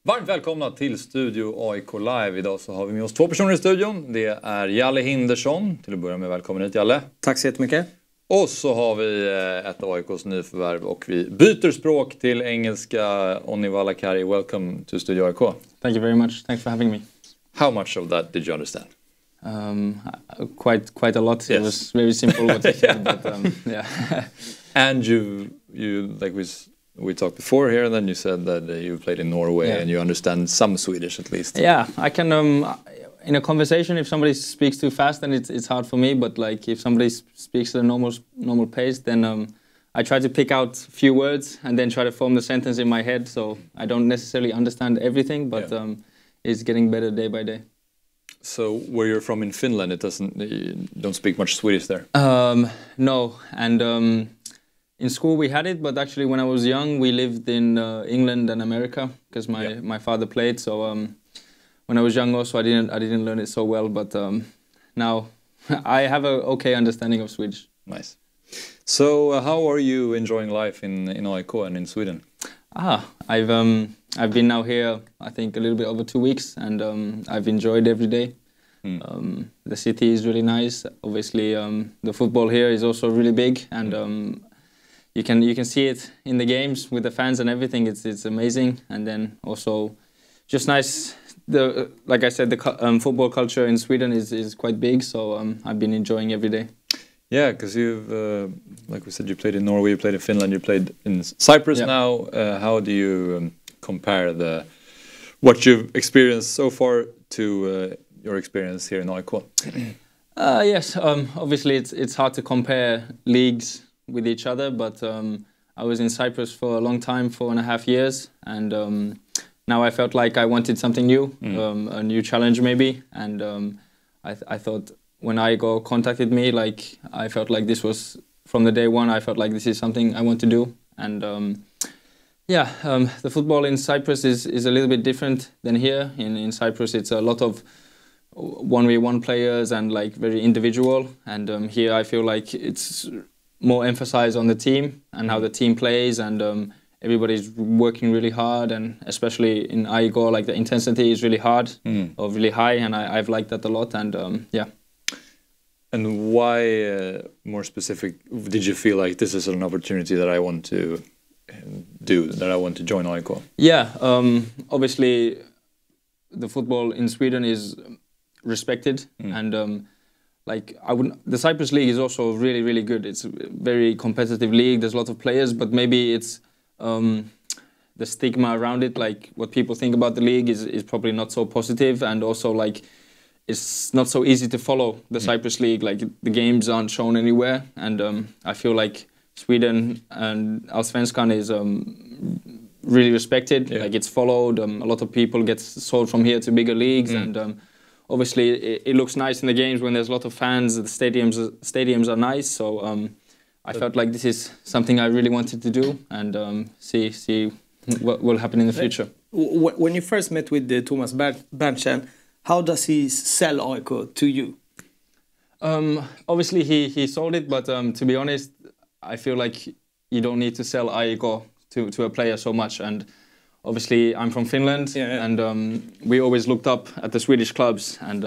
Varmt välkomna till Studio AIK Live. Idag så har vi med oss två personer i studion. Det är Jalle Hinderson. Till att börja med, välkommen hit Jalle. Tack så jättemycket. Och så har vi ett AIKs nyförvärv och vi byter språk till engelska. Onni Valakari, welcome to Studio AIK. Thank you very much. Thanks for having me. How much of that did you understand? Quite a lot. Yes. It was very simple what you said, but yeah. And you like we talked before here, and then you said that you played in Norway and you understand some Swedish at least. Yeah, I can. In a conversation, if somebody speaks too fast, then it's hard for me. But like if somebody speaks at a normal pace, then I try to pick out a few words and then try to form the sentence in my head. So I don't necessarily understand everything, but it's getting better day by day. So where you're from in Finland, you don't speak much Swedish there? No, and in school we had it, but actually when I was young we lived in England and America because my father played. So when I was young also I didn't learn it so well, but now I have a okay understanding of Swedish. Nice. So how are you enjoying life in AIK and in Sweden? I've been now here I think a little bit over 2 weeks, and I've enjoyed every day. The city is really nice. Obviously the football here is also really big, and you can see it in the games with the fans and everything. It's amazing, and then also just nice. Like I said, the football culture in Sweden is quite big, so I've been enjoying every day. Yeah, because you've, like we said, you played in Norway, you played in Finland, you played in Cyprus now. How do you compare what you've experienced so far to your experience here in AIK? Yes, obviously it's hard to compare leagues with each other, but I was in Cyprus for a long time, 4.5 years, and now I felt like I wanted something new, a new challenge maybe, and I thought when AIK contacted me, like I felt like this was from the day one. I felt like this is something I want to do, and the football in Cyprus is a little bit different than here. In Cyprus, it's a lot of 1v1 players and like very individual, and here I feel like it's more emphasized on the team and how the team plays, and everybody's working really hard, and especially in AIK, like the intensity is really hard or really high, and I've liked that a lot, and yeah. And why, more specific, did you feel like this is an opportunity that I want to do, that I want to join AIK? Yeah, obviously the football in Sweden is respected, and the Cyprus league is also really, really good. It's a very competitive league. There's a lot of players, but maybe it's the stigma around it, like what people think about the league is probably not so positive, and also like it's not so easy to follow the Cyprus league. Like the games aren't shown anywhere, and I feel like Sweden and Allsvenskan is really respected. Like it's followed. A lot of people get sold from here to bigger leagues, and obviously it looks nice in the games when there's a lot of fans. The stadiums are nice, so I felt like this is something I really wanted to do, and see what will happen in the future. When you first met with Thomas Berntsen, how does he sell AIK to you? Obviously he sold it, but to be honest, I feel like you don't need to sell AIK to a player so much. And obviously I'm from Finland, and we always looked up at the Swedish clubs. And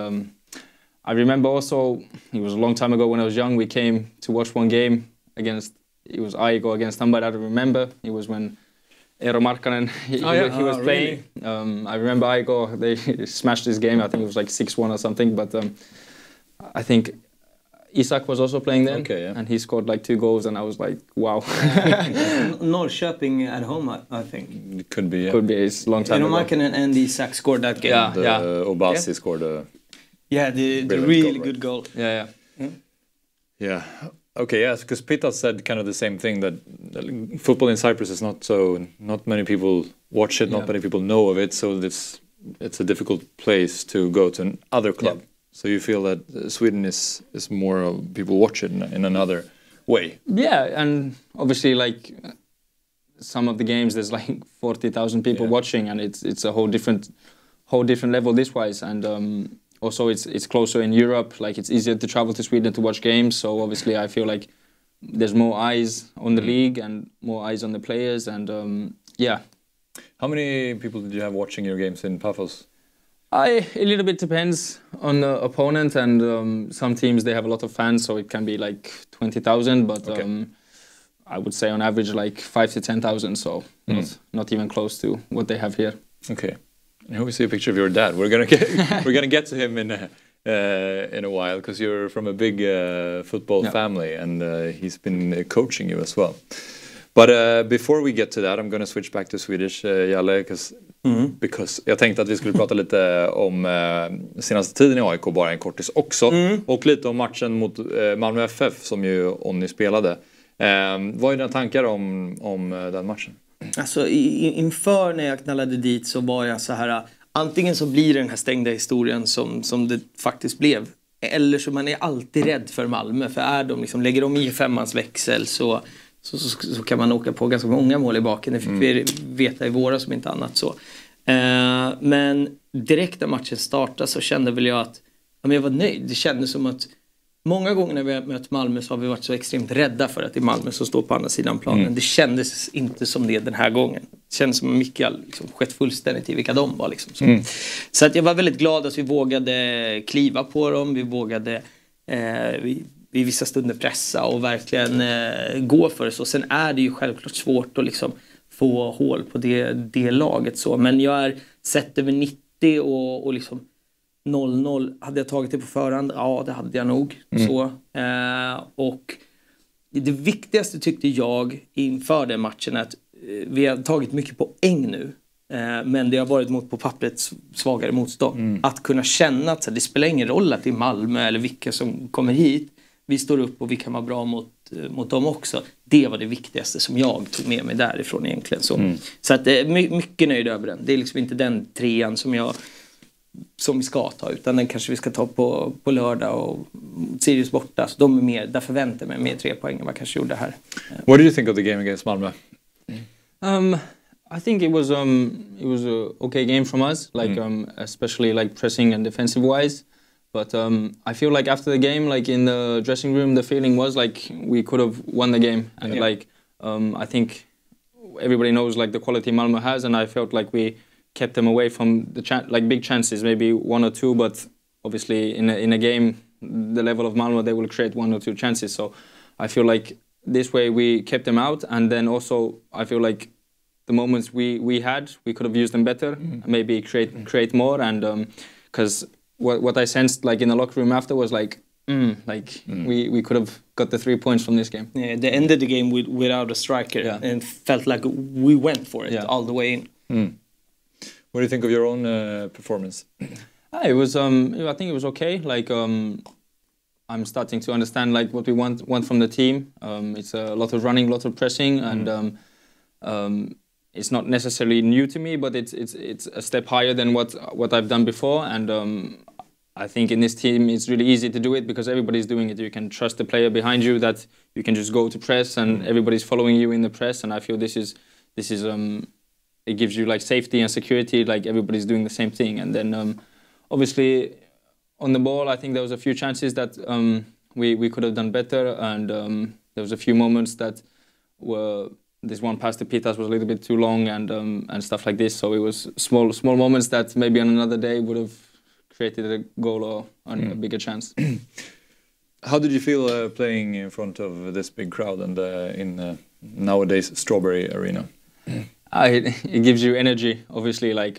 I remember also, it was a long time ago when I was young, we came to watch one game it was AIK against somebody I don't remember. It was when Eero Markkanen, he was playing. Really? I remember AIK, they smashed this game. I think it was like 6-1 or something. But I think Isak was also playing then, and he scored like 2 goals, and I was like, wow. Norrköping at home, I think. It could be, Could be, it's a long time ago. Eero Markkanen and Isak scored that game. Obasi scored a the really good goal. Yeah. Okay, yes, because Pita said kind of the same thing, that football in Cyprus is not many people watch it, not many people know of it, so it's a difficult place to go to another club. Yeah. So you feel that Sweden is more people watch it in another way? Yeah, and obviously like some of the games there's like 40,000 people watching, and it's a whole different level this wise, and also it's closer in Europe, like it's easier to travel to Sweden to watch games, so obviously I feel like there's more eyes on the league and more eyes on the players, and How many people did you have watching your games in Paphos? A little bit depends on the opponent, and some teams they have a lot of fans, so it can be like 20,000. But I would say on average like 5 to 10,000. So not even close to what they have here. Okay. And here we see a picture of your dad. We're gonna get to him in a while because you're from a big football family, and he's been coaching you as well. But before we get to that, I'm gonna switch back to Swedish, Jalle, because jag tänkte att vi skulle prata lite om senaste tiden i AIK, bara en kortis också, och lite om matchen mot Malmö FF som ju Onni spelade. Vad är dina tankar om den matchen? Alltså inför när jag knallade dit så var jag så här, antingen så blir det den här stängda historien som det faktiskt blev, eller så man är alltid rädd för Malmö, för är de liksom, lägger de i femmans växel så kan man åka på ganska många mål i baken. Det fick vi veta i våra som inte annat så. Men direkt när matchen startade så kände väl jag att jag var nöjd. Det kändes som att många gånger när vi har mött Malmö så har vi varit så extremt rädda för att det är Malmö som står på andra sidan planen. Det kändes inte som det den här gången. Det kändes som att mycket liksom skett fullständigt i vilka de var. Liksom. Så att jag var väldigt glad att vi vågade kliva på dem. Vi vågade i vissa stunder pressa och verkligen gå för det. Så sen är det ju självklart svårt att liksom få hål på det laget. Så. Men jag är sett över 90 och liksom 0-0. Hade jag tagit det på förhand? Ja, det hade jag nog. Så. Och det viktigaste tyckte jag inför den matchen är att vi har tagit mycket poäng nu. Men det har varit mot på pappret svagare motstånd. Att kunna känna att det spelar ingen roll att det är Malmö eller vilka som kommer hit. Vi står upp och vi kan vara bra mot dem också. Det var det viktigaste som jag tog med mig därifrån egentligen. Så att mycket nöjd över den. Det är liksom inte den trean som vi ska ta, utan den kanske vi ska ta på lördag och Sirius borta. Så de är mer, där förväntar mig mer 3 poäng än vad jag kanske gjorde här. What did you think of the game against Malmö? I think it was a okay game from us, like especially like pressing and defensive wise. But I feel like after the game, like in the dressing room, the feeling was like we could have won the game, and like I think everybody knows like the quality Malmö has, and I felt like we kept them away from the big chances, maybe 1 or 2, but obviously in a game, the level of Malmö, they will create 1 or 2 chances. So I feel like this way we kept them out, and then also I feel like the moments we had, we could have used them better, maybe create more, and because what I sensed like in the locker room after was like we could have got the 3 points from this game. Yeah, they ended the game without a striker, and felt like we went for it all the way in. What do you think of your own performance? It was I think it was okay. Like I'm starting to understand like what we want from the team. It's a lot of running, a lot of pressing, and it's not necessarily new to me, but it's a step higher than what I've done before. And I think in this team it's really easy to do it because everybody's doing it. You can trust the player behind you that you can just go to press, and everybody's following you in the press. And I feel this is it gives you like safety and security, like everybody's doing the same thing. And then obviously on the ball, I think there was a few chances that we could have done better, and there was a few moments that were, this one pass to Pitas was a little bit too long, and stuff like this. So it was small moments that maybe on another day would have created a goal or a bigger chance. How did you feel playing in front of this big crowd and in nowadays Strawberry Arena? It gives you energy, obviously. Like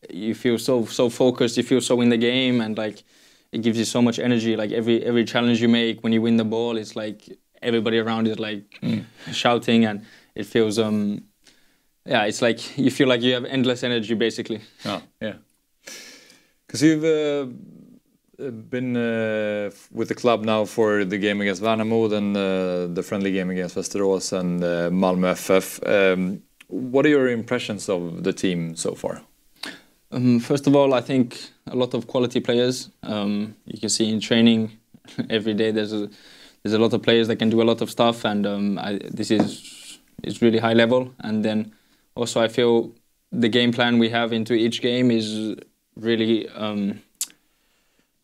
you feel so focused, you feel so in the game, and like it gives you so much energy. Like every challenge you make, when you win the ball, it's like everybody around is like shouting, and it feels it's like you feel like you have endless energy basically. Oh, yeah. Because you've been with the club now for the game against Värnamo, then the friendly game against Västerås and Malmö FF. What are your impressions of the team so far? First of all, I think a lot of quality players. You can see in training every day there's a lot of players that can do a lot of stuff, and this is really high level. And then also I feel the game plan we have into each game is really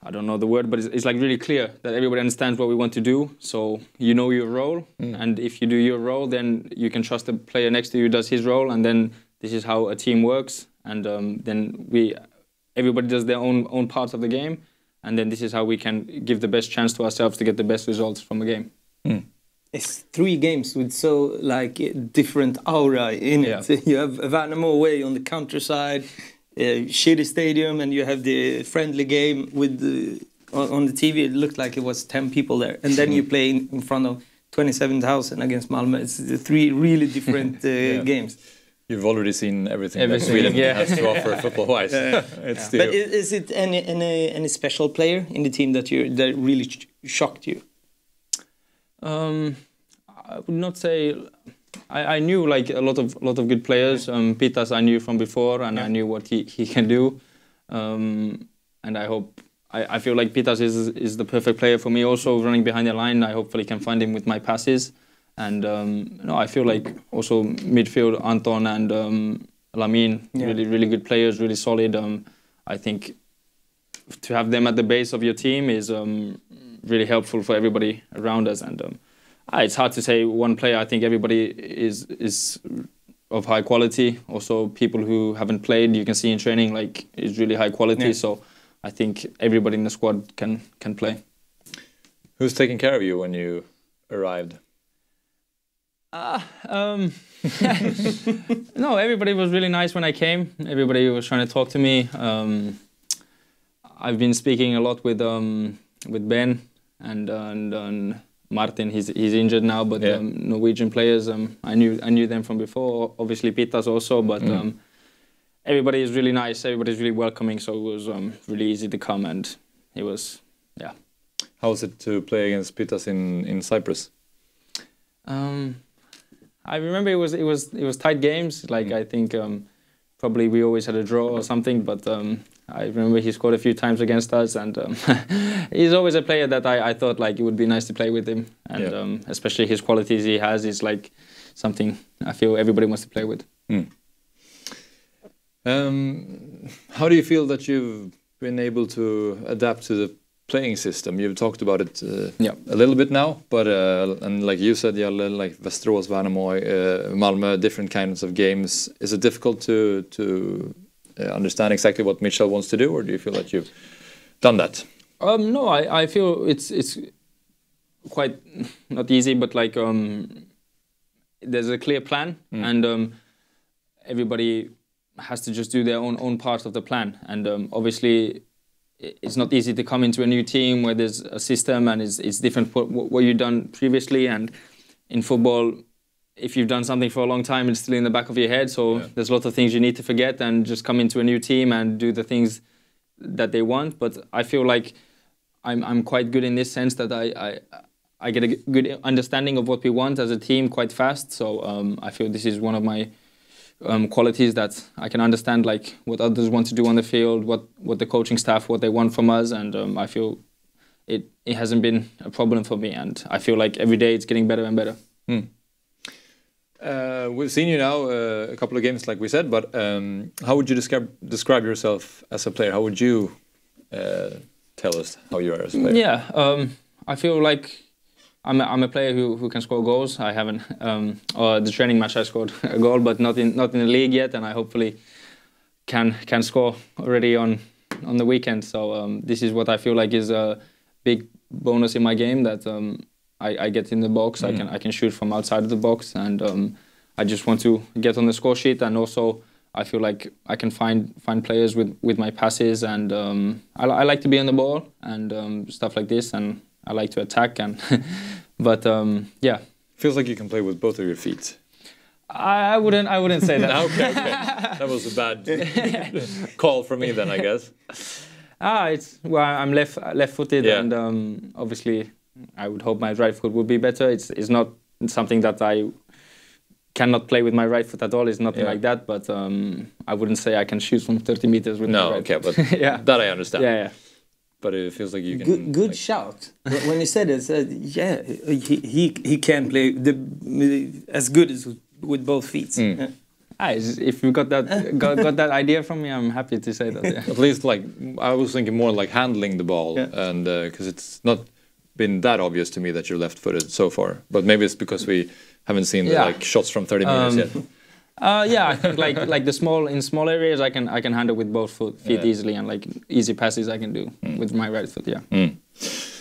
I don't know the word, but it's like really clear that everybody understands what we want to do. So you know your role, and if you do your role, then you can trust the player next to you does his role, and then this is how a team works, and then everybody does their own parts of the game, and then this is how we can give the best chance to ourselves to get the best results from a game. It's 3 games with so like different aura in it. You have Värnamo away on the countryside, shitty stadium, and you have the friendly game with on the TV. It looked like it was 10 people there, and then you play in front of 27,000 against Malmö. It's 3 really different games. You've already seen everything that Sweden has to offer football-wise. But is it any special player in the team that really shocked you? I would not say. I knew like a lot of good players. Pitas I knew from before, and I knew what he can do. And I feel like Pitas is the perfect player for me. Also running behind the line, I hopefully can find him with my passes. And I feel like also midfield Anton and Lamin, really good players, really solid. I think to have them at the base of your team is really helpful for everybody around us. And it's hard to say one player. I think everybody is of high quality. Also, people who haven't played, you can see in training, like is really high quality. So I think everybody in the squad can play. Who's taking care of you when you arrived? No, everybody was really nice when I came. Everybody was trying to talk to me. I've been speaking a lot with Ben and Martin. He's injured now, but Norwegian players, I knew them from before. Obviously Pitas also, but everybody is really nice. Everybody's really welcoming, so it was really easy to come, and it was How was it to play against Pitas in Cyprus? I remember it was tight games. Like I think probably we always had a draw or something, but I remember he scored a few times against us, and he's always a player that I thought like it would be nice to play with him, and especially his qualities he has is like something I feel everybody wants to play with. How do you feel that you've been able to adapt to the playing system? You've talked about it a little bit now, but and like you said, Jalle, like Västerås, Värnamo, Malmö, different kinds of games. Is it difficult to understand exactly what Mitchell wants to do, or do you feel that you've done that? No, I feel it's quite not easy, but like there's a clear plan, and everybody has to just do their own part of the plan, and obviously it's not easy to come into a new team where there's a system and it's different what you've done previously. And in football, if you've done something for a long time, it's still in the back of your head. So there's a lot of things you need to forget and just come into a new team and do the things that they want. But I feel like I'm quite good in this sense that I get a good understanding of what we want as a team quite fast. So I feel this is one of my qualities that I can understand, like what others want to do on the field, what the coaching staff, what they want from us, and I feel it hasn't been a problem for me, and I feel like every day it's getting better and better. We've seen you now a couple of games, like we said, but how would you describe yourself as a player? How would you tell us how you are as a player? Yeah, I feel like I'm a player who can score goals. I haven't. The training match I scored a goal, but not in the league yet, and I hopefully can score already on the weekend. So this is what I feel like is a big bonus in my game, that I get in the box. I can shoot from outside of the box, and I just want to get on the score sheet. And also I feel like I can find players with my passes, and I like to be on the ball and stuff like this, and I like to attack, and but yeah. Feels like you can play with both of your feet. I wouldn't say that. Okay. That was a bad call from me then, I guess. I'm left-footed, and obviously I would hope my right foot would be better. It's not something that I cannot play with my right foot at all. It's nothing like that, but I wouldn't say I can shoot from 30 meters with my right foot. But that I understand. Yeah. But it feels like you can... Good shout. When you said it, he can play as good as with both feet. If you got that idea from me, I'm happy to say that. Yeah. At least, like, I was thinking more like handling the ball, and because it's not been that obvious to me that you're left-footed so far. But maybe it's because we haven't seen the shots from 30 meters yet. Yeah, I think like the small areas I can handle with both feet easily, and like easy passes I can do with my right foot. Yeah.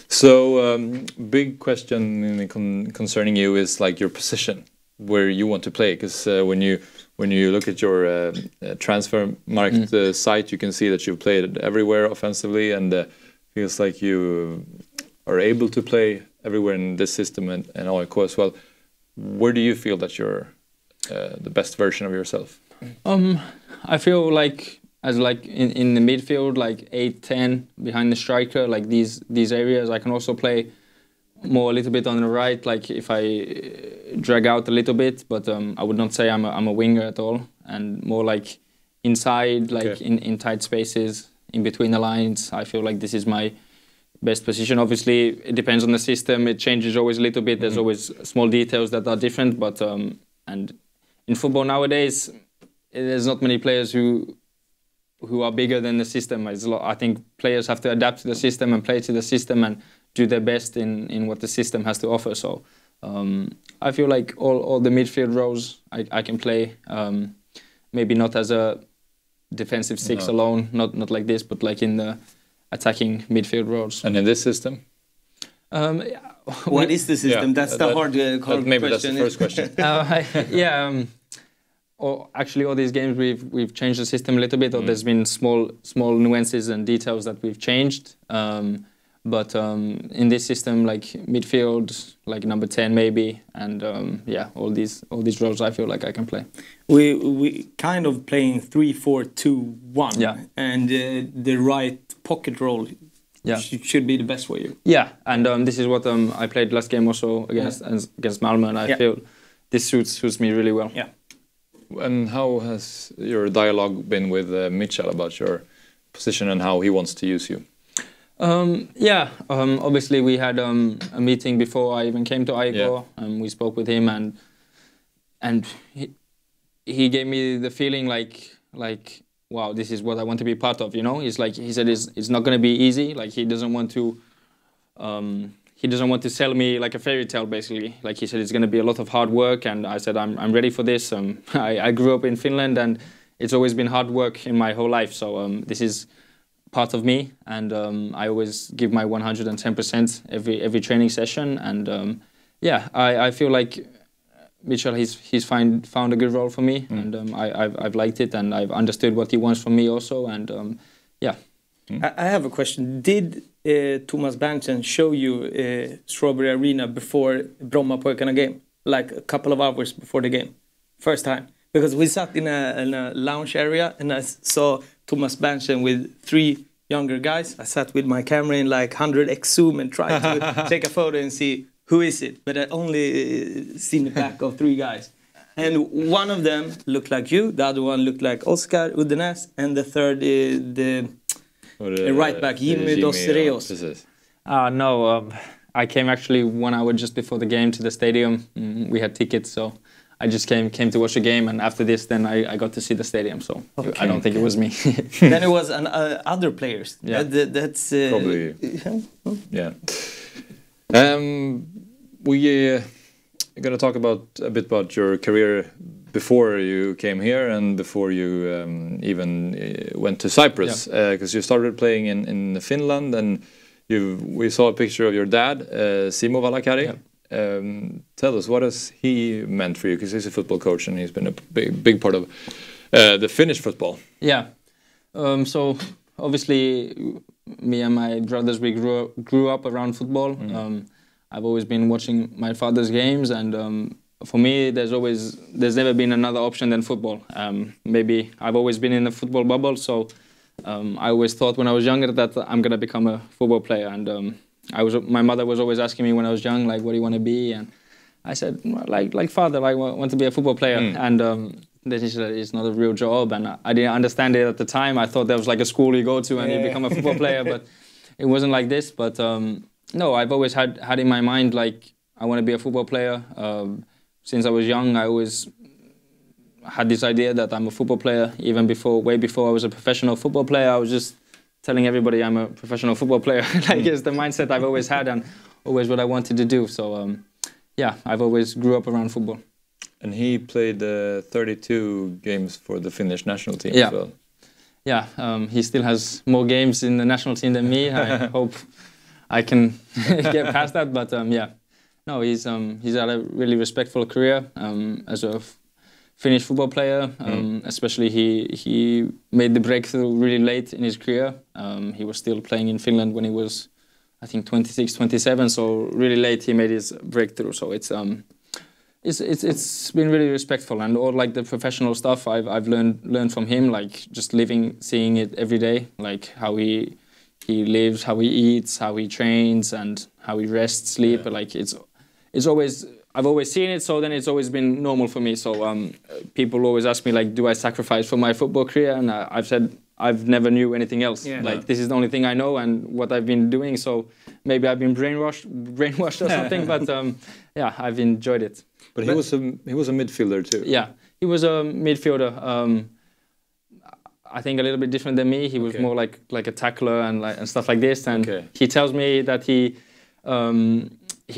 So big question concerning you is like your position, where you want to play, because when you look at your transfer market site, you can see that you've played everywhere offensively, and feels like you are able to play everywhere in this system and AIK as well. Where do you feel that you're the best version of yourself? I feel like in the midfield, like 8-10 behind the striker, like these areas. I can also play more a little bit on the right, like if I drag out a little bit, but I would not say I'm a winger at all, and more like inside, like in tight spaces, in between the lines. I feel like this is my best position. Obviously, it depends on the system. It changes always a little bit. There's always small details that are different, but and in football nowadays, there's not many players who are bigger than the system. I think players have to adapt to the system and play to the system and do their best in what the system has to offer. So I feel like all the midfield roles I can play. Maybe not as a defensive six alone, not like this, but like in the attacking midfield roles. And in this system? What is the system? That's the hard question. Maybe that's the first question. Actually, all these games we've changed the system a little bit, or there's been small nuances and details that we've changed. But in this system, like midfield, like number 10 maybe, and all these roles I feel like I can play. We kind of playing 3-4-2-1, and the right pocket role should be the best for you. Yeah, and this is what I played last game also against Malmö, and I feel this suits me really well. Yeah. And how has your dialogue been with Mitchell about your position and how he wants to use you? Obviously we had a meeting before I even came to AIK, and we spoke with him, and he gave me the feeling like wow, this is what I want to be part of, you know. He said it's not going to be easy. Like he doesn't want to sell me like a fairy tale, basically. Like he said, it's going to be a lot of hard work, and I said I'm ready for this. I grew up in Finland, and it's always been hard work in my whole life. So this is part of me, and I always give my 110% every training session. And I feel like Mitchell he's found a good role for me, and I've liked it, and I've understood what he wants from me also. And I have a question. Did Thomas Berntsen show you Strawberry Arena before Brommapojkarna game, like a couple of hours before the game, first time? Because we sat in a lounge area, and I saw Thomas Berntsen with 3 younger guys. I sat with my camera in like 100x zoom and tried to take a photo and see who is it. But I only seen the back of 3 guys. And one of them looked like you, the other one looked like Oscar Uddenäs, and the third is the right back, Jimmy Dos Reos. No, I came actually 1 hour just before the game to the stadium. We had tickets, so I just came to watch the game, and after this, then I got to see the stadium. So I don't think it was me. Then it was other players. Yeah, that's probably. Yeah. We're going to talk a bit about your career before you came here and before you even went to Cyprus, because you started playing in Finland, and we saw a picture of your dad, Onni Valakari. Yeah. Tell us, what has he meant for you? Because he's a football coach, and he's been a big part of the Finnish football. Yeah. So obviously, me and my brothers, we grew up around football. I've always been watching my father's games, and for me, there's never been another option than football. Maybe I've always been in a football bubble, so I always thought when I was younger that I'm gonna become a football player, and my mother was always asking me when I was young, like, what do you want to be? And I said, like father, I want to be a football player. And then she said, it's not a real job. And I didn't understand it at the time. I thought there was like a school you go to and you become a football player, but it wasn't like this. But no, I've always had in my mind, like, I want to be a football player. Since I was young, I always had this idea that I'm a football player. Even way before I was a professional football player, I was just telling everybody I'm a professional football player. Like, it's the mindset I've always had and always what I wanted to do. So, I've always grew up around football. And he played 32 games for the Finnish national team Yeah. as well. Yeah, he still has more games in the national team than me. I hope I can get past that, but yeah. No, he's had a really respectful career as a Finnish football player. Especially he made the breakthrough really late in his career. He was still playing in Finland when he was, I think, 26, 27. So really late he made his breakthrough. So it's been really respectful, and all like the professional stuff I've learned from him, like just seeing it every day, like how he lives, how he eats, how he trains, and how he rests, sleep. Yeah. Like it's always, I've always seen it, so then it's always been normal for me. So people always ask me, like, do I sacrifice for my football career? And I've said I've never knew anything else. Yeah. Like this is the only thing I know and what I've been doing. So maybe I've been brainwashed or something, but yeah, I've enjoyed it. But he was a midfielder too. Yeah, he was a midfielder. I think a little bit different than me. He was more like a tackler and stuff like this. And he tells me that he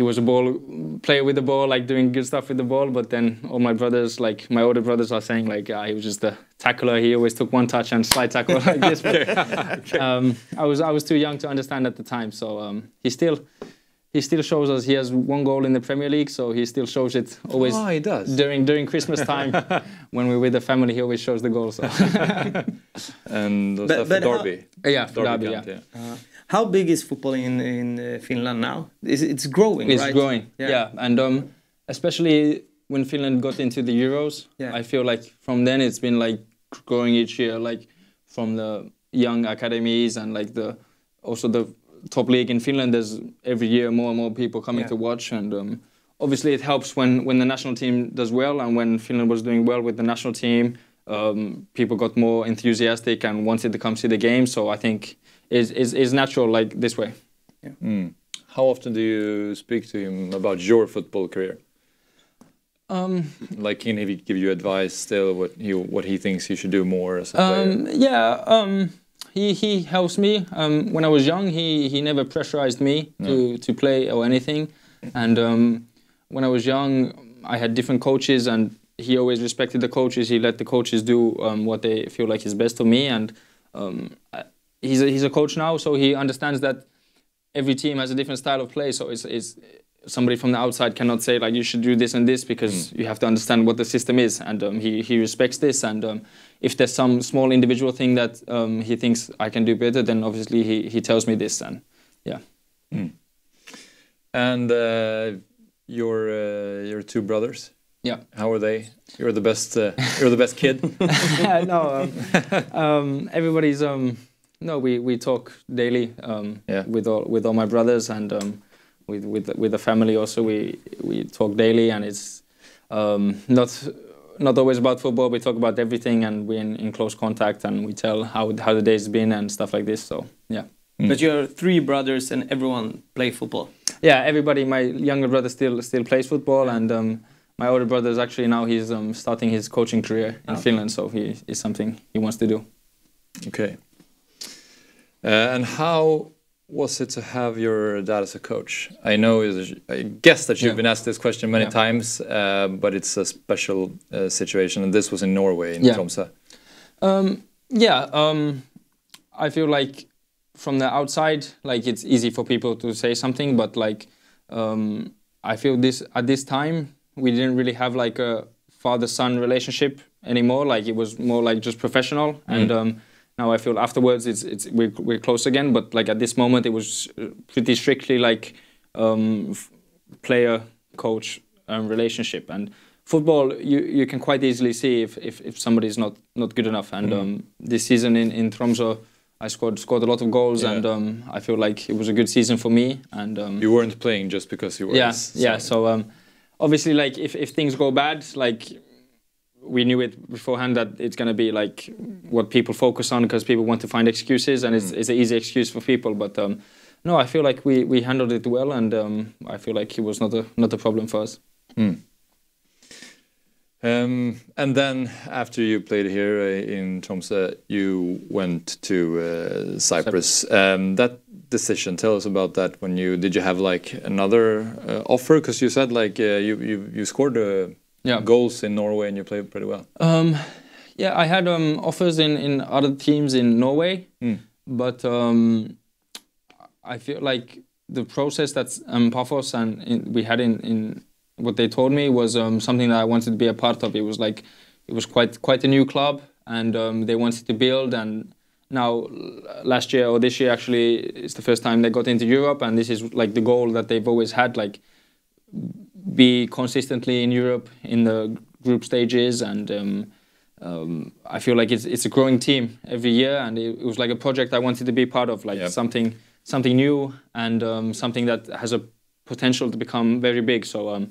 was a ball player with the ball, like doing good stuff with the ball. But then all my brothers, like my older brothers, are saying like he was just a tackler. He always took one touch and slide tackle like this. I was too young to understand at the time. So he still shows us. He has one goal in the Premier League, so he still shows it always. Oh, he does. During Christmas time, when we're with the family, he always shows the goal. So. And stuff for Derby. Derby. Yeah. How big is football in Finland now? It's growing, right? It's growing, yeah. And especially when Finland got into the Euros, I feel like from then it's been like growing each year, like from the young academies and like also the top league in Finland. There's every year more and more people coming to watch, and obviously it helps when the national team does well, and when Finland was doing well with the national team, people got more enthusiastic and wanted to come see the game. So I think is natural like this way. Yeah. How often do you speak to him about your football career? Like, can he give you advice still? What he thinks you should do more as a player? Yeah. He helps me. When I was young, he never pressurized me to play or anything. And when I was young, I had different coaches, and he always respected the coaches. He let the coaches do what they feel like is best for me. And he's a coach now, so he understands that every team has a different style of play. So it's somebody from the outside cannot say like you should do this and this, because you have to understand what the system is. And he respects this. And if there's some small individual thing that he thinks I can do better, then obviously he tells me this. And yeah. And your two brothers. Yeah. How are they? You're the best. You're the best kid. No. Everybody's. No, we talk daily. With all my brothers, and with the family also. We talk daily, and it's not always about football. We talk about everything, and we're in close contact, and we tell how the day's been and stuff like this. So yeah. But you're three brothers, and everyone play football. Yeah, everybody. My younger brother still plays football, and my older brother is actually now he's starting his coaching career in Finland. So is something he wants to do. Okay. And how was it to have your dad as a coach? I guess that you've been asked this question many times, but it's a special situation, and this was in Norway, in Tromsø. I feel like from the outside, like it's easy for people to say something, but like I feel at this time we didn't really have like a father-son relationship anymore. Like it was more like just professional, and now I feel afterwards we're close again. But like at this moment, it was pretty strictly like player-coach relationship. And football, you can quite easily see if somebody's not good enough. And this season in Tromsø, I scored a lot of goals, and I feel like it was a good season for me. And you weren't playing just because you were. Yeah. So obviously, like if things go bad, like we knew it beforehand that it's gonna be like what people focus on, because people want to find excuses, and it's an easy excuse for people. But no, I feel like we handled it well, and I feel like it was not a problem for us. And then after you played here in Tromsø, you went to Cyprus. That decision, tell us about that. Did you have like another offer? Because you said like you scored goals in Norway, and you played pretty well. Yeah, I had offers in other teams in Norway, but I feel like the process that Pafos and we had in what they told me was something that I wanted to be a part of. It was quite a new club, and they wanted to build. And now, last year or this year, actually, it's the first time they got into Europe, and this is like the goal that they've always had, like be consistently in Europe in the group stages. And I feel like it's a growing team every year, and it was like a project I wanted to be part of, like something new and something that has a potential to become very big. So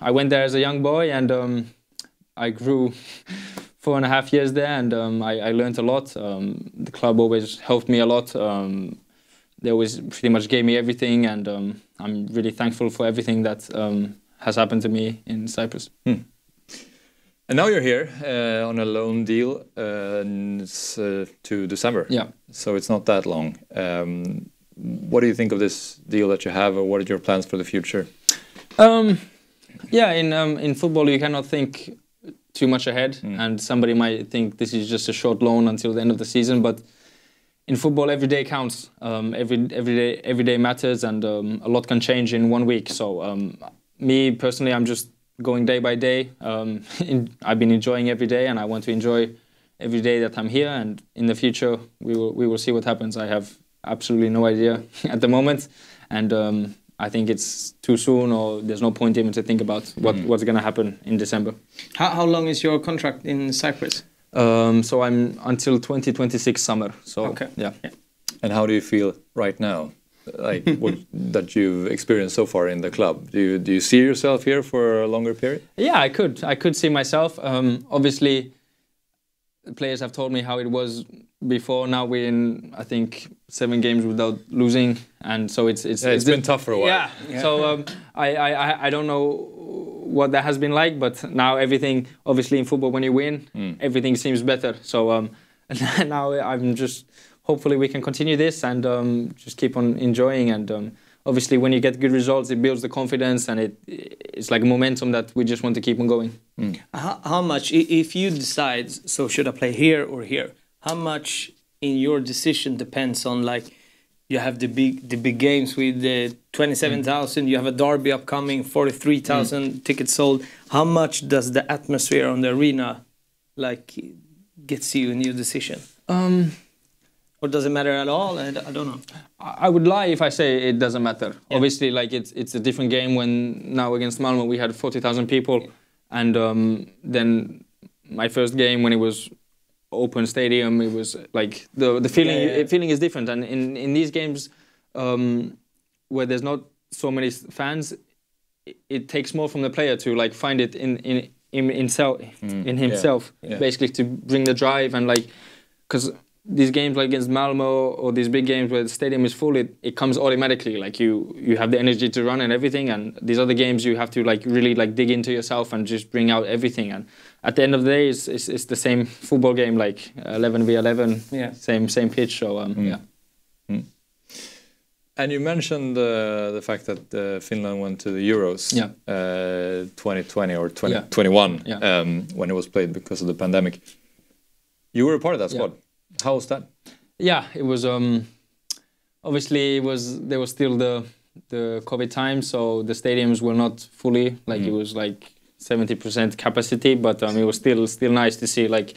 I went there as a young boy, and I grew 4.5 years there, and I learned a lot. The club always helped me a lot. They always pretty much gave me everything, and I'm really thankful for everything that has happened to me in Cyprus. And now you're here on a loan deal to December. Yeah. So it's not that long. What do you think of this deal that you have, or what are your plans for the future? Yeah, in football you cannot think too much ahead, and somebody might think this is just a short loan until the end of the season, but in football every day counts. Every day matters, and a lot can change in 1 week. So me personally, I'm just going day by day. I've been enjoying every day, and I want to enjoy every day that I'm here. And in the future, we will see what happens. I have absolutely no idea at the moment, and I think it's too soon, or there's no point even to think about what's going to happen in December. How long is your contract in Cyprus? So I'm until 2026 summer. So okay. Yeah. And how do you feel right now? Like that you've experienced so far in the club? Do you see yourself here for a longer period? Yeah, I could see myself. Obviously, the players have told me how it was before. Now we're in, I think, 7 games without losing, and so it's been tough for a while. Yeah. So I don't know what that has been like, but now everything, obviously in football, when you win, everything seems better. So now I'm just, hopefully we can continue this and just keep on enjoying. And obviously when you get good results, it builds the confidence, and it's like a momentum that we just want to keep on going. How much, if you decide, so should I play here or here, how much in your decision depends on, like, you have the big games with the 27,000, you have a derby upcoming, 43,000 tickets sold. How much does the atmosphere on the arena, like, gets you in your decision? Or does it matter at all? I don't know. I would lie if I say it doesn't matter. Yeah. Obviously, like, it's a different game when now against Malmö we had 40,000 people, and then my first game when it was open stadium, it was like the feeling. Feeling is different, and in these games where there's not so many fans, it takes more from the player to, like, find it in himself, basically, to bring the drive, and, like, because these games like against Malmö or these big games where the stadium is full, it comes automatically. Like, you have the energy to run and everything, and these other games you have to, like, really, like, dig into yourself and just bring out everything. And at the end of the day, it's the same football game, like 11v11, same pitch. So And you mentioned the fact that Finland went to the Euros 2020 or 2021 when it was played because of the pandemic. You were a part of that squad. How was that? Yeah, it was. Obviously, there was still the COVID time, so the stadiums were not fully, like, it was like 70% capacity, but it was still nice to see, like,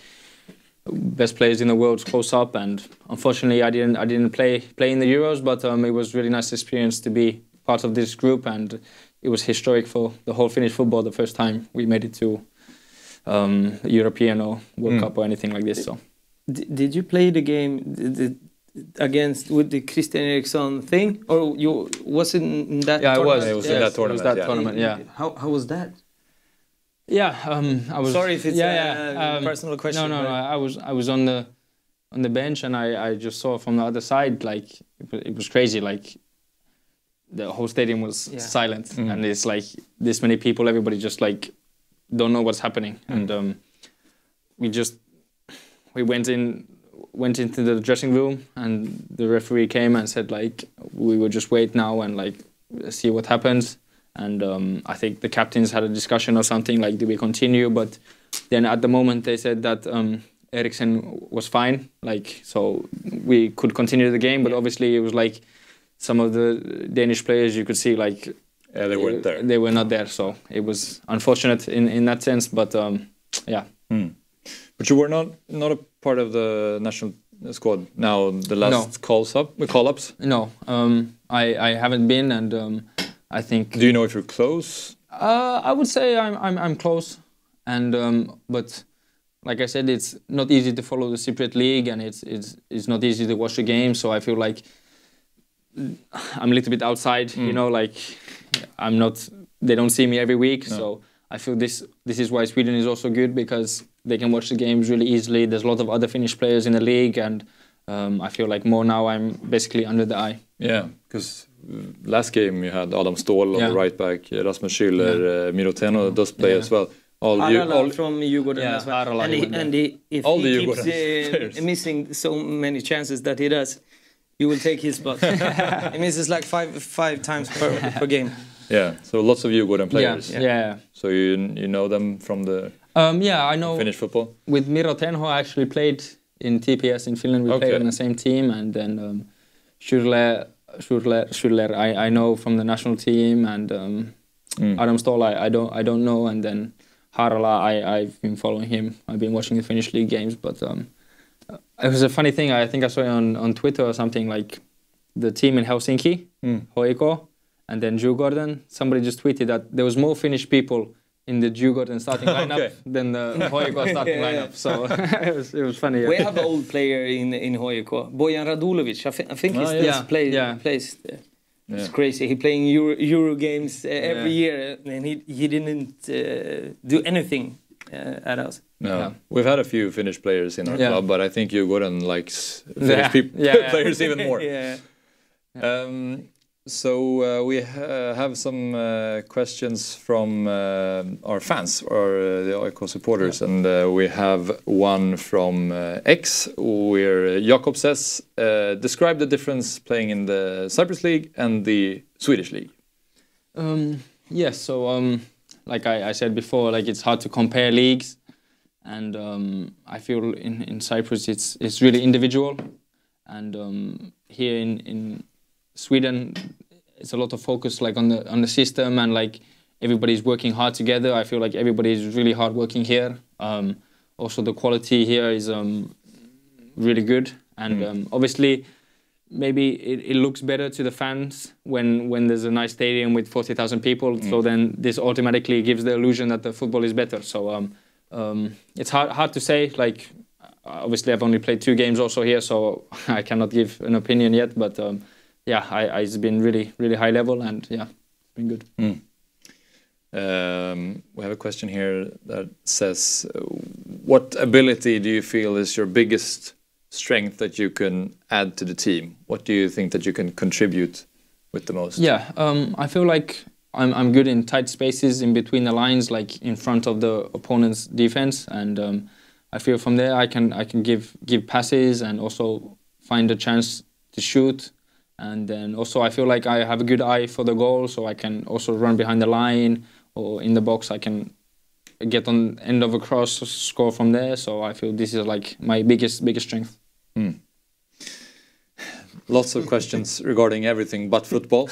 best players in the world close up. And unfortunately, I didn't play in the Euros, but it was really nice experience to be part of this group, and it was historic for the whole Finnish football. The first time we made it to European or World Cup or anything like this. So. Did you play the game against with the Christian Eriksson thing, or you was in that? Yeah, tournament? It was in that tournament. It was that tournament. Yeah. How was that? Yeah, I was. Sorry if it's a personal question. No. I was on the bench, and I just saw from the other side, like, it was crazy. Like, the whole stadium was silent, and it's like this many people. Everybody just, like, don't know what's happening, and we went into the dressing room, and the referee came and said, like, we will just wait now and, like, see what happens. And I think the captains had a discussion or something like, do we continue? But then at the moment they said that Eriksen was fine, like, so we could continue the game. But obviously it was like some of the Danish players, you could see like they weren't there. They were not there, so it was unfortunate in that sense. But yeah. But you were not a part of the national squad now. The last call-ups. No, I haven't been, and I think. Do you know if you're close? I would say I'm close, and but like I said, it's not easy to follow the Cypriot league, and it's not easy to watch the game. So I feel like I'm a little bit outside. You know, like I'm not. They don't see me every week, so I feel this is why Sweden is also good, because they can watch the games really easily. There's a lot of other Finnish players in the league, and I feel like more now I'm basically under the eye. Yeah, because last game you had Adam Ståhl on the right back, Rasmus Schüller, Miroteno does play as well. All from Djurgården as well. And if he keeps missing so many chances that he does, you will take his spot. He misses like five times per game. Yeah, so lots of Djurgården players. Yeah. So you know them from the I know Finnish football? With Miro Tenho, I actually played in TPS in Finland. We played on the same team, and then Schüller, I know from the national team, and Adam Ståhl, I don't know, and then Harala, I've been following him. I've been watching the Finnish league games, but it was a funny thing. I think I saw it on Twitter or something, like the team in Helsinki, AIK, and then Djurgården. Somebody just tweeted that there was more Finnish people in the Djurgården starting lineup than the AIK starting lineup. So it was funny. Yeah. We have an old player in AIK, Bojan Radulovic. I think he still plays there. It's crazy. He playing Euro games every year, and he didn't do anything at us. No, we've had a few Finnish players in our club, but I think Djurgården likes Finnish players even more. So we have some questions from our fans, or the AIK supporters, and we have one from X, where Jakob says, describe the difference playing in the Cyprus League and the Swedish League. Yes, so like I said before, like it's hard to compare leagues, and I feel in Cyprus it's really individual, and here in Sweden, it's a lot of focus like on the system, and like everybody's working hard together. I feel like everybody is really hard working here. Also, the quality here is really good, and obviously, maybe it looks better to the fans when there's a nice stadium with 40,000 people. So then this automatically gives the illusion that the football is better. So it's hard to say. Like obviously, I've only played 2 games also here, so I cannot give an opinion yet, but. It's been really high level, and it's been good. We have a question here that says, what ability do you feel is your biggest strength that you can add to the team? What do you think that you can contribute with the most? I feel like I'm good in tight spaces in between the lines, like in front of the opponent's defense, and I feel from there I can give passes and also find a chance to shoot. And then also I feel like I have a good eye for the goal, so I can also run behind the line or in the box. I can get on end of a cross, score from there. So I feel this is like my biggest strength. Lots of questions regarding everything but football.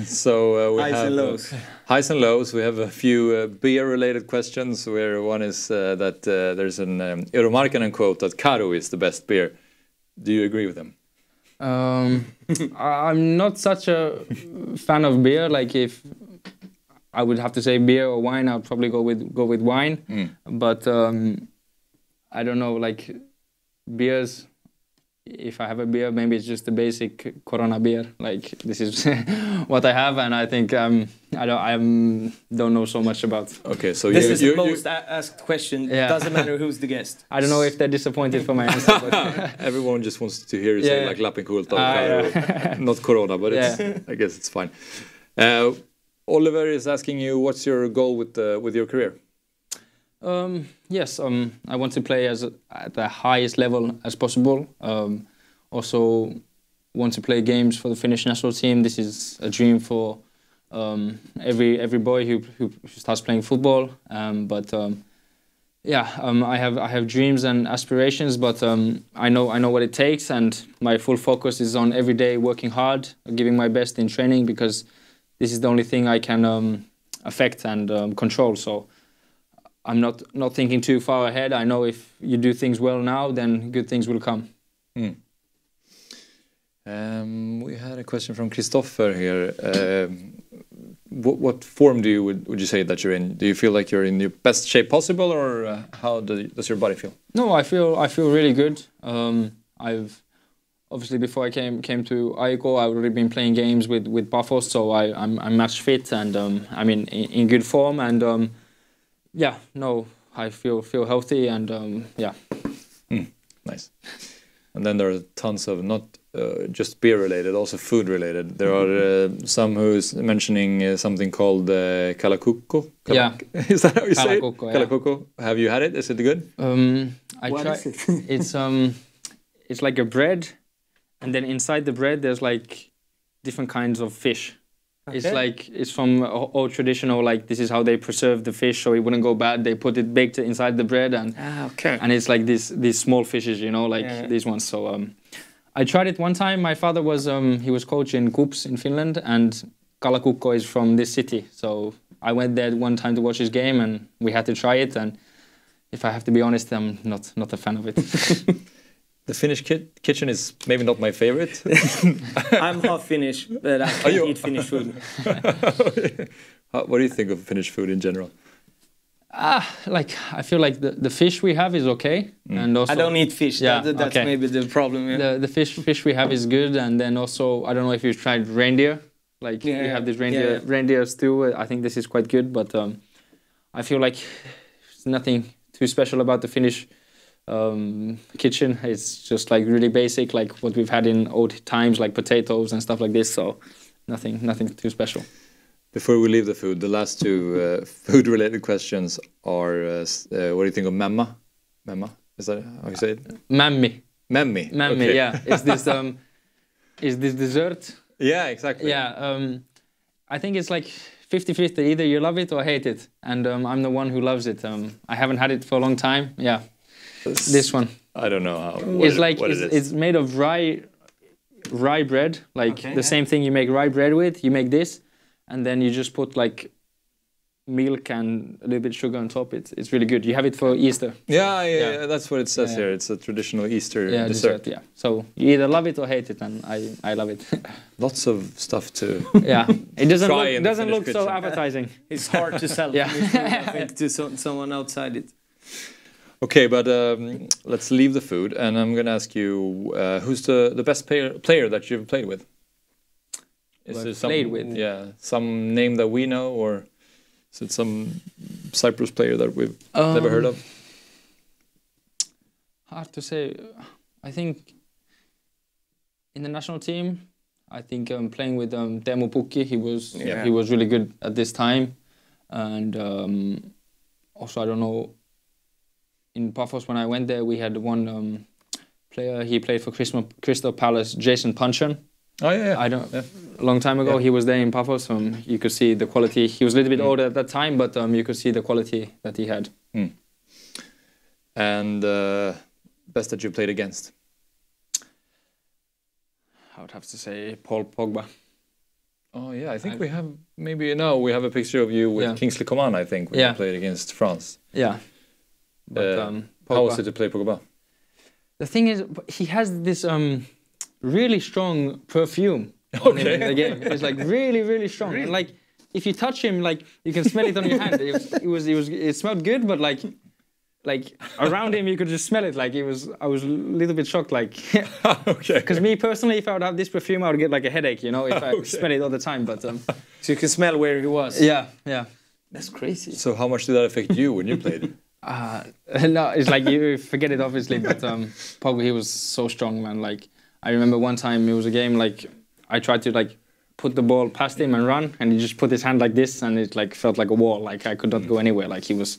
So we have highs and lows. We have a few beer-related questions, where one is that there's an Eero Markkanen quote that Karu is the best beer. Do you agree with him? I'm not such a fan of beer. Like if I would have to say beer or wine, I'd probably go with wine. But I don't know, like beers. If I have a beer, maybe it's just the basic Corona beer. Like this is what I have, and I think I don't know so much about. Okay, so this is the most asked question. Yeah. Doesn't matter who's the guest. I don't know if they're disappointed for my answer. But everyone just wants to hear you say like Lappinkulta, not Corona, but it's, I guess it's fine. Oliver is asking you, what's your goal with your career? Yes, I want to play at the highest level as possible. Also want to play games for the Finnish national team. This is a dream for every boy who starts playing football. I have dreams and aspirations, but I know what it takes, and my full focus is on every day working hard, giving my best in training, because this is the only thing I can affect and control. So I'm not thinking too far ahead. I know if you do things well now, then good things will come. We had a question from Christopher here. What form would you say that you're in? Do you feel like you're in your best shape possible, or how does your body feel? No, I feel really good. I've obviously, before I came to AIK, I've already been playing games with Pafos, so I'm match fit, and I'm in good form, and I feel healthy, and Nice. And then there are tons of not just beer related, also food related. There are some who's mentioning something called kalakuko. Is that how you say it? Kalakuko. Have you had it? Is it good? What is it? It's like a bread, and then inside the bread there's like different kinds of fish. Okay. It's from old traditional, like this is how they preserve the fish so it wouldn't go bad. They put it baked inside the bread, and and it's like these small fishes, these ones. So I tried it one time. My father was he was coach in KuPS in Finland, and kalakuko is from this city. So I went there one time to watch his game, and we had to try it. And if I have to be honest, I'm not a fan of it. The Finnish kitchen is maybe not my favorite. I'm half Finnish, but I can't eat Finnish food. What do you think of Finnish food in general? I feel like the fish we have is okay, and also I don't eat fish. Yeah, that's maybe the problem. Yeah. The fish we have is good, and then also I don't know if you've tried reindeer. We have this reindeer stew. I think this is quite good, but I feel like there's nothing too special about the Finnish kitchen. It's just like really basic, like what we've had in old times, like potatoes and stuff like this. So nothing too special. Before we leave the food, the last two food-related questions are: what do you think of memma? Memma, is that how you say it? Memmi. Memmi. Memmi. Okay. Yeah. Is this dessert? Yeah, exactly. Yeah. I think it's like 50-50. Either you love it or hate it, and I'm the one who loves it. I haven't had it for a long time. Yeah. This one. I don't know how. It's made of rye bread, the same thing you make rye bread with. You make this, and then you just put like milk and a little bit sugar on top. It's really good. You have it for Easter. Yeah, that's what it says here. It's a traditional Easter dessert. Yeah. So you either love it or hate it, and I love it. Lots of stuff to. Yeah, it doesn't look so appetizing. It's hard to sell. Yeah. I think to someone outside it. Okay, but let's leave the food, and I'm going to ask you, who's the best player that you've played with? Is there some name that we know, or is it some Cyprus player that we've never heard of? Hard to say. I think in the national team, I think playing with Teemu Pukki, he was really good at this time, and also I don't know. In Pafos, when I went there, we had one player. He played for Crystal Palace, Jason Puncheon. Oh yeah. A long time ago, he was there in Pafos. You could see the quality. He was a little bit older at that time, but you could see the quality that he had. And best that you played against? I would have to say Paul Pogba. Oh yeah, I think we have a picture of you with Kingsley Coman. I think when you played against France. Yeah. But, how was it to play Pogba? The thing is, he has this really strong perfume on him in the game. It's like really, really strong. Really? And like if you touch him, like you can smell it on your hand. It smelled good, but like around him you could just smell it. I was a little bit shocked. Okay. Because me personally, if I would have this perfume, I would get like a headache. If I smell it all the time. But so you can smell where he was. Yeah. That's crazy. So how much did that affect you when you played? No, it's like you forget it obviously, but Pogba, he was so strong, man. Like I remember one time it was a game, like I tried to like put the ball past him and run, and he just put his hand like this, and it like felt like a wall. Like I could not go anywhere. Like he was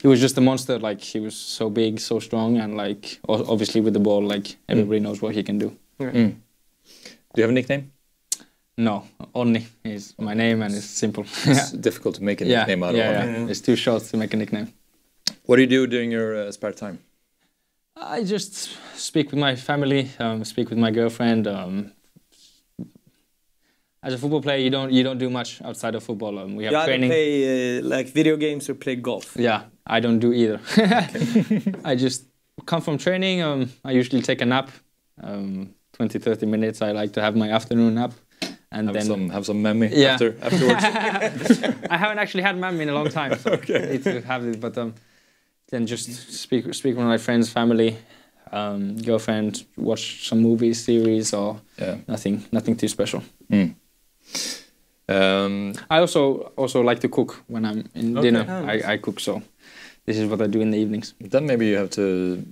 just a monster. Like he was so big, so strong, and like obviously with the ball, like everybody knows what he can do. Do you have a nickname? No, Onni is my name and it's simple. It's difficult to make a nickname out of Onni. Yeah. It's too short to make a nickname. What do you do during your spare time? I just speak with my family, speak with my girlfriend. As a football player, you don't do much outside of football. We have training. You either play like video games or play golf. Yeah, I don't do either. I just come from training. I usually take a nap, 20-30 minutes. I like to have my afternoon nap, and have some memmy afterwards. I haven't actually had memmy in a long time, so I need to have it. But then just speak with my friends, family, girlfriend, watch some movies, series, or nothing too special. I also like to cook when I'm in dinner. I cook, so this is what I do in the evenings. Then maybe you have to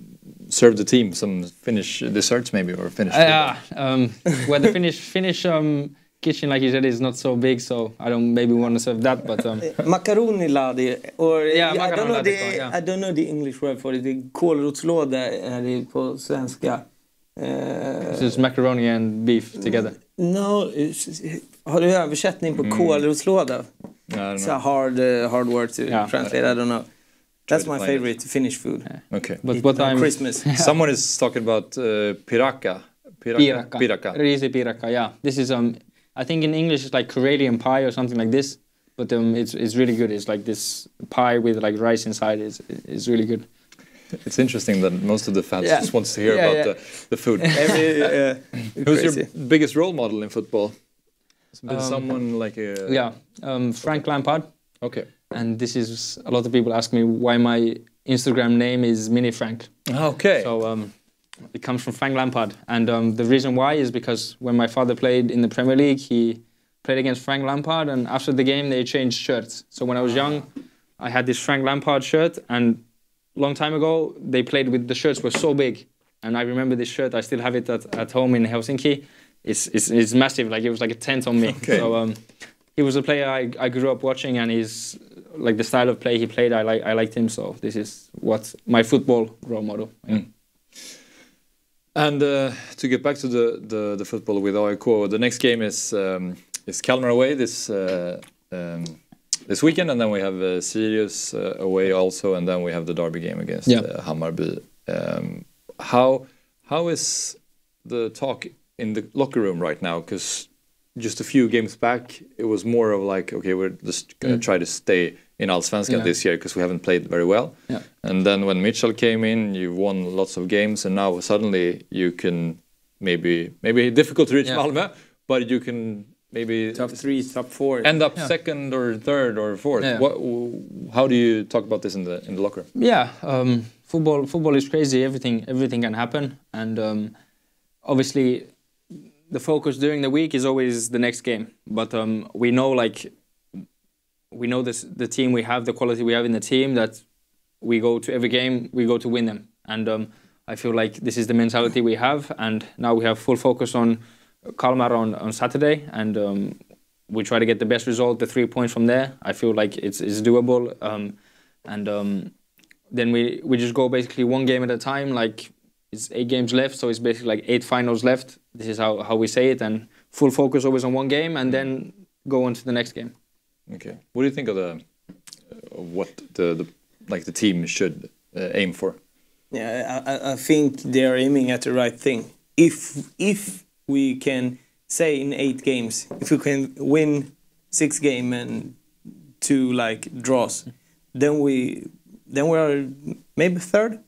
serve the team some Finnish desserts, maybe, or Finnish. Well, the Finnish kitchen, like you said, is not so big, so I don't maybe want to serve that. But macaroni ladi, or I don't know the English word for it. The kålrotslåda är det på svenska. This is macaroni and beef together. No, har du översättning på kålrotslåda? It's a hard word to translate. I don't know. That's my favorite Finnish food. Okay, but what I'm Christmas. Someone is talking about piraka. Riisi piraka. Yeah, this is I think in English it's like Karelian pie or something like this. But it's really good. It's like this pie with like rice inside. It's really good. It's interesting that most of the fans just wants to hear about the food. Who's your biggest role model in football? Has been someone like Frank Lampard. Okay. And this is a lot of people ask me why my Instagram name is Mini Frank. Okay. So it comes from Frank Lampard, and the reason why is because when my father played in the Premier League, he played against Frank Lampard, and after the game they changed shirts. So when I was young, I had this Frank Lampard shirt, and long time ago they played with the shirts were so big, and I remember this shirt. I still have it at home in Helsinki. It's massive, like it was like a tent on me. Okay. So he was a player I grew up watching, and he's like the style of play he played. I liked him, so this is what my football role model. And to get back to the football with AIK, the next game is Kalmar away this weekend, and then we have Sirius away also, and then we have the derby game against Hammarby. How is the talk in the locker room right now? Because just a few games back, it was more of like, okay, we're just going to try to stay in Allsvenskan this year because we haven't played very well. Yeah. And then when Mitchell came in, you won lots of games, and now suddenly you can maybe difficult to reach Malmö, but you can maybe top 3, top 4, end up second or third or fourth. Yeah. How do you talk about this in the locker room? Yeah, football is crazy. Everything can happen, and obviously the focus during the week is always the next game. But we know this, the team we have, the quality we have in the team, that we go to every game, we go to win them. And I feel like this is the mentality we have. And now we have full focus on Kalmar on Saturday, and we try to get the best result, the 3 points from there. I feel like it's doable. Then we just go basically one game at a time. Like it's 8 games left, so it's basically like 8 finals left. This is how we say it, and full focus always on one game, and then go on to the next game. Okay. What do you think of what the team should aim for? Yeah, I think they are aiming at the right thing. If we can say in 8 games, if we can win 6 games and 2 like draws, then we are maybe third.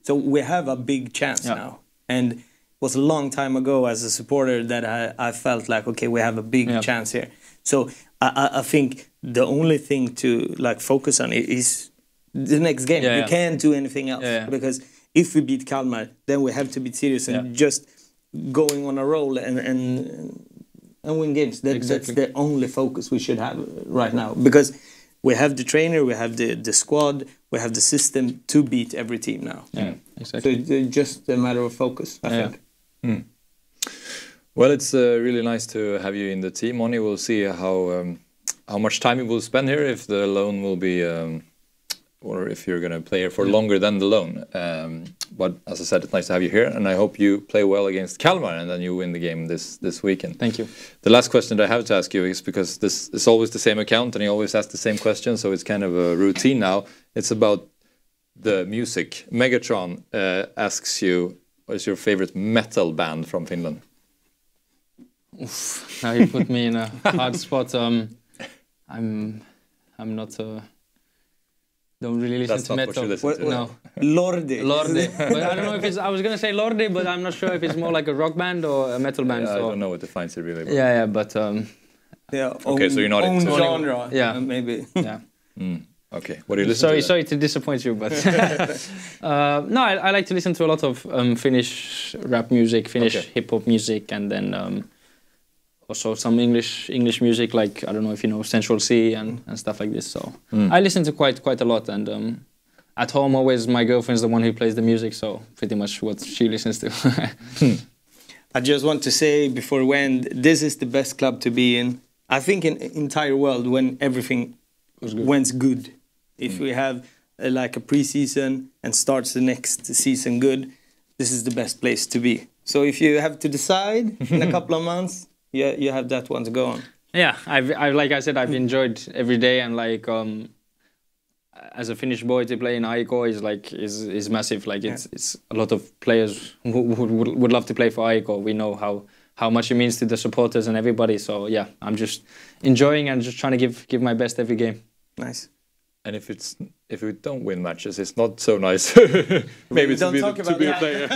So we have a big chance now. And it was a long time ago as a supporter that I felt like, okay, we have a big chance here. So I think the only thing to like focus on is the next game. You can't do anything else because if we beat Kalmar, then we have to be serious and just going on a roll and win games. That's the only focus we should have right now, because we have the trainer, we have the squad, we have the system to beat every team now. Yeah, exactly. So it's just a matter of focus, I think. Well, it's really nice to have you in the team, Onni. We'll see how much time you will spend here, if the loan will or if you're going to play here for longer than the loan. But as I said, it's nice to have you here, and I hope you play well against Kalmar and then you win the game this weekend. Thank you. The last question that I have to ask you is, because this is always the same account and he always asks the same question, so it's kind of a routine now. It's about the music. Megatron asks you, what is your favorite metal band from Finland? Oof, now you put me in a hard spot. I'm not don't really listen That's to not metal. what you listen to. No. Lorde. Lorde. But I don't know if it's. I was gonna say Lorde, but I'm not sure if it's more like a rock band or a metal band. Yeah, so. I don't know what defines it really. But Yeah, but Yeah. Okay, so you're not own into genre. Yeah. Maybe. yeah. Okay, what do you listen to? Sorry to disappoint you, but no, I like to listen to a lot of Finnish rap music, Finnish hip hop music, and then also some English music, like I don't know if you know Central C and stuff like this. So I listen to quite a lot, and at home always my girlfriend's the one who plays the music, so pretty much what she listens to. I just want to say before we end, this is the best club to be in. I think in the entire world when everything went good. If we have like a pre-season and starts the next season good, this is the best place to be. So if you have to decide in a couple of months, you have that one to go on. Yeah, I like I said, I've enjoyed every day, and like as a Finnish boy to play in AIK is massive. Like it's a lot of players who would love to play for AIK. We know how much it means to the supporters and everybody. So yeah, I'm just enjoying and just trying to give my best every game. Nice. And if we don't win matches, it's not so nice. Maybe to be a player.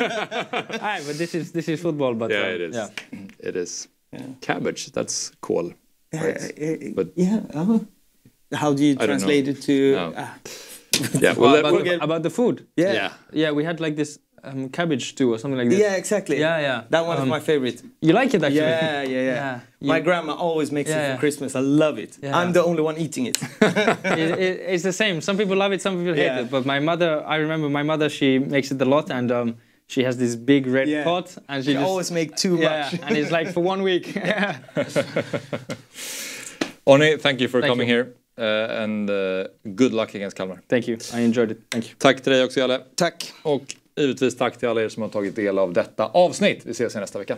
Aye, but this is football. But yeah, it is. Yeah. It is. Yeah. Cabbage. That's cool. Right? But yeah. How do you translate it to? Yeah. Well, about the food. Yeah. We had like this cabbage stew or something like this. Yeah, exactly. Yeah. That one is my favorite. You like it actually? Yeah. My grandma always makes it for Christmas. I love it. Yeah. I'm the only one eating it. It's the same. Some people love it, some people hate it. But my mother, I remember my mother, she makes it a lot, and she has this big red pot, and she always make too much. And it's like for 1 week. Onni, thank you for coming here. And good luck against Kalmar. Thank you. I enjoyed it. Thank you. Tack till dig också, Jalle. Tack. Och givetvis tack till alla er som har tagit del av detta avsnitt. Vi ses i nästa vecka.